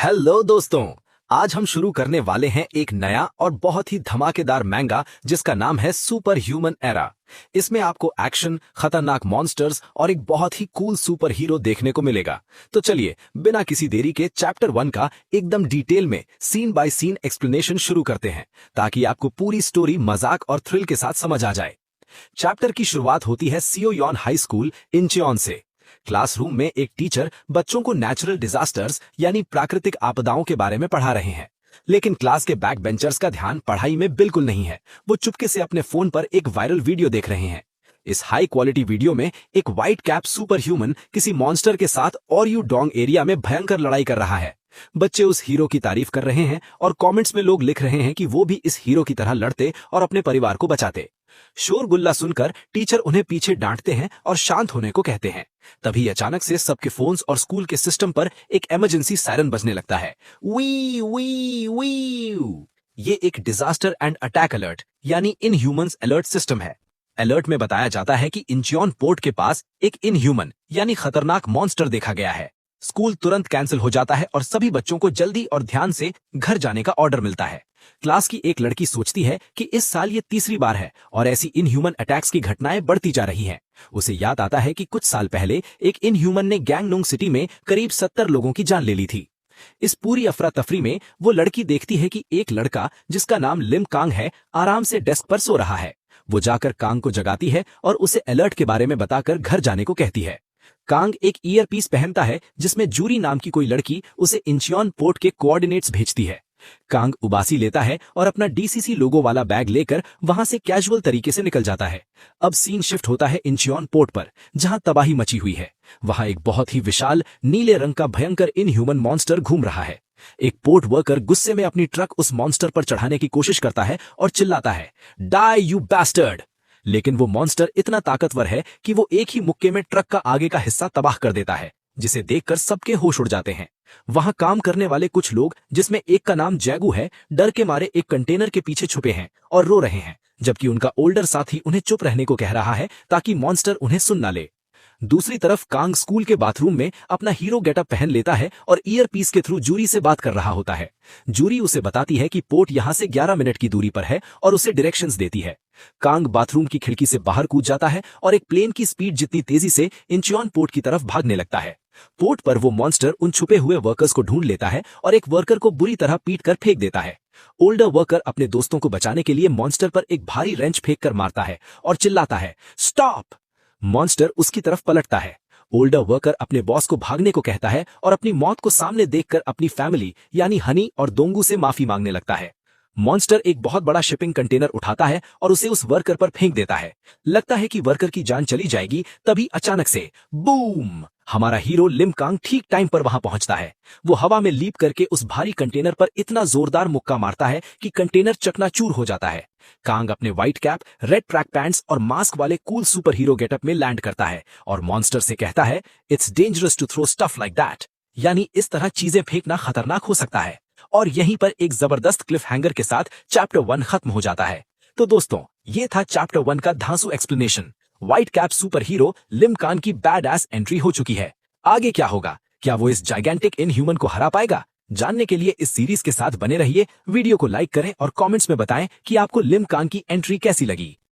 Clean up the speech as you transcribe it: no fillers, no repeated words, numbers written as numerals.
Hello दोस्तों। आज हम शुरू करने वाले हैं एक नया और बहुत ही धमाकेदार मैंगा जिसका नाम है सुपर ह्यूमन एरा। इसमें आपको एक्शन, खतरनाक मॉन्स्टर्स और एक बहुत ही कूल सुपर हीरो देखने को मिलेगा। तो चलिए बिना किसी देरी के चैप्टर 1 का एकदम डिटेल में सीन बाय सीन एक्सप्लेनेशन शुरू करते हैं ताकि आपको पूरी स्टोरी मजाक और थ्रिल के साथ समझ आ जाए। चैप्टर की शुरुआत होती है सियोयॉन हाई स्कूल इंचियोन से। क्लासरूम में एक टीचर बच्चों को नेचुरल डिजास्टर्स यानी प्राकृतिक आपदाओं के बारे में पढ़ा रहे हैं, लेकिन क्लास के बैक बेंचर्स का ध्यान पढ़ाई में बिल्कुल नहीं है। वो चुपके से अपने फोन पर एक वायरल वीडियो देख रहे हैं। इस हाई क्वालिटी वीडियो में एक व्हाइट कैप सुपर ह्यूमन किसी मॉन्स्टर के साथ और यू डोंग एरिया में भयंकर लड़ाई कर रहा है। बच्चे उस हीरो की तारीफ कर रहे हैं और कमेंट्स में लोग लिख रहे हैं कि वो भी इस हीरो की तरह लड़ते और अपने परिवार को बचाते। शोरगुल्ला सुनकर टीचर उन्हें पीछे डांटते हैं और शांत होने को कहते हैं। तभी अचानक से सबके फोन्स और स्कूल के सिस्टम पर एक इमरजेंसी सायरन बजने लगता है। वी वी वी। ये एक डिजास्टर एंड अटैक अलर्ट यानी इनह्यूमन्स अलर्ट सिस्टम है। अलर्ट में बताया जाता है कि इंचियोन पोर्ट के पास एक इनह्यूमन यानी खतरनाक मॉन्स्टर देखा गया है। स्कूल तुरंत कैंसिल हो जाता है और सभी बच्चों को जल्दी और ध्यान से घर जाने का ऑर्डर मिलता है। क्लास की एक लड़की सोचती है कि इस साल ये तीसरी बार है और ऐसी इनह्यूमन अटैक्स की घटनाएं बढ़ती जा रही हैं। उसे याद आता है कि कुछ साल पहले एक इनह्यूमन ने गैंगनोंग सिटी में करीब 70 लोगों की जान ले ली थी। इस पूरी अफरा तफरी में वो लड़की देखती है कि एक लड़का जिसका नाम लिम कांग है आराम से डेस्क पर सो रहा है। वो जाकर कांग को जगाती है और उसे अलर्ट के बारे में बताकर घर जाने को कहती है। कांग एक ईयरपीस पहनता है जिसमें जूरी नाम की कोई लड़की उसे इंचियोन पोर्ट के कोऑर्डिनेट्स भेजती है। कांग उबासी लेता है और अपना डीसीसी लोगो वाला बैग लेकर वहां से कैजुअल तरीके से निकल जाता है। अब सीन शिफ्ट होता है इंचियोन पोर्ट पर, जहां तबाही मची हुई है। वहां एक बहुत ही विशाल नीले रंग का भयंकर इनह्यूमन मॉन्स्टर घूम रहा है। एक पोर्ट वर्कर गुस्से में अपनी ट्रक उस मॉन्स्टर पर चढ़ाने की कोशिश करता है और चिल्लाता है, डाई यू बैस्टर्ड। लेकिन वो मॉन्स्टर इतना ताकतवर है कि वो एक ही मुक्के में ट्रक का आगे का हिस्सा तबाह कर देता है, जिसे देखकर सबके होश उड़ जाते हैं। वहां काम करने वाले कुछ लोग, जिसमें एक का नाम जैगू है, डर के मारे एक कंटेनर के पीछे छुपे हैं और रो रहे हैं, जबकि उनका ओल्डर साथी उन्हें चुप रहने को कह रहा है ताकि मॉन्स्टर उन्हें सुन ना ले। दूसरी तरफ कांग स्कूल के बाथरूम में अपना हीरो गेटअप पहन लेता है और ईयरपीस के थ्रू जूरी से बात कर रहा होता है। जूरी उसे बताती है कि पोर्ट यहां से 11 मिनट की दूरी पर है और उसे डायरेक्शंस देती है। कांग बाथरूम की खिड़की से बाहर कूद जाता है और एक प्लेन की स्पीड जितनी तेजी से इंचियोन पोर्ट की तरफ भागने लगता है। पोर्ट पर वो मॉन्स्टर उन छुपे हुए वर्कर्स को ढूंढ लेता है और एक वर्कर को बुरी तरह पीट कर फेंक देता है। ओल्डर वर्कर अपने दोस्तों को बचाने के लिए मॉन्स्टर पर एक भारी रेंच फेंक कर मारता है और चिल्लाता है, स्टॉप। मॉन्स्टर उसकी तरफ पलटता है। ओल्डर वर्कर अपने बॉस को भागने को कहता है और अपनी मौत को सामने देखकर अपनी फैमिली यानी हनी और दोंगू से माफी मांगने लगता है। मॉन्स्टर एक बहुत बड़ा शिपिंग कंटेनर उठाता है और उसे उस वर्कर पर फेंक देता है। लगता है कि वर्कर की जान चली जाएगी, तभी अचानक से बूम! हमारा हीरो लिम कांग ठीक टाइम पर वहां पहुंचता है। वो हवा में लीप करके उस भारी कंटेनर पर इतना जोरदार मुक्का मारता है कि कंटेनर चकनाचूर हो जाता है। कांग अपने white cap, red track pants और मास्क वाले कूल सुपर हीरो गेटअप में लैंड करता है और मॉन्स्टर से कहता है, it's dangerous to throw stuff like that, यानी इस तरह चीजें फेंकना खतरनाक हो सकता है। और यहीं पर एक जबरदस्त क्लिफ हैंगर के साथ चैप्टर 1 खत्म हो जाता है। तो दोस्तों, ये था चैप्टर 1 का धांसू explanation. White cap super hero Lim Kang की बैड एस एंट्री हो चुकी है। आगे क्या होगा? क्या वो इस जाइगेंटिक इनह्यूमन को हरा पाएगा? जानने के लिए इस सीरीज के साथ बने रहिए। वीडियो को लाइक करें और कमेंट्स में बताएं कि आपको लिम कांग की एंट्री कैसी लगी।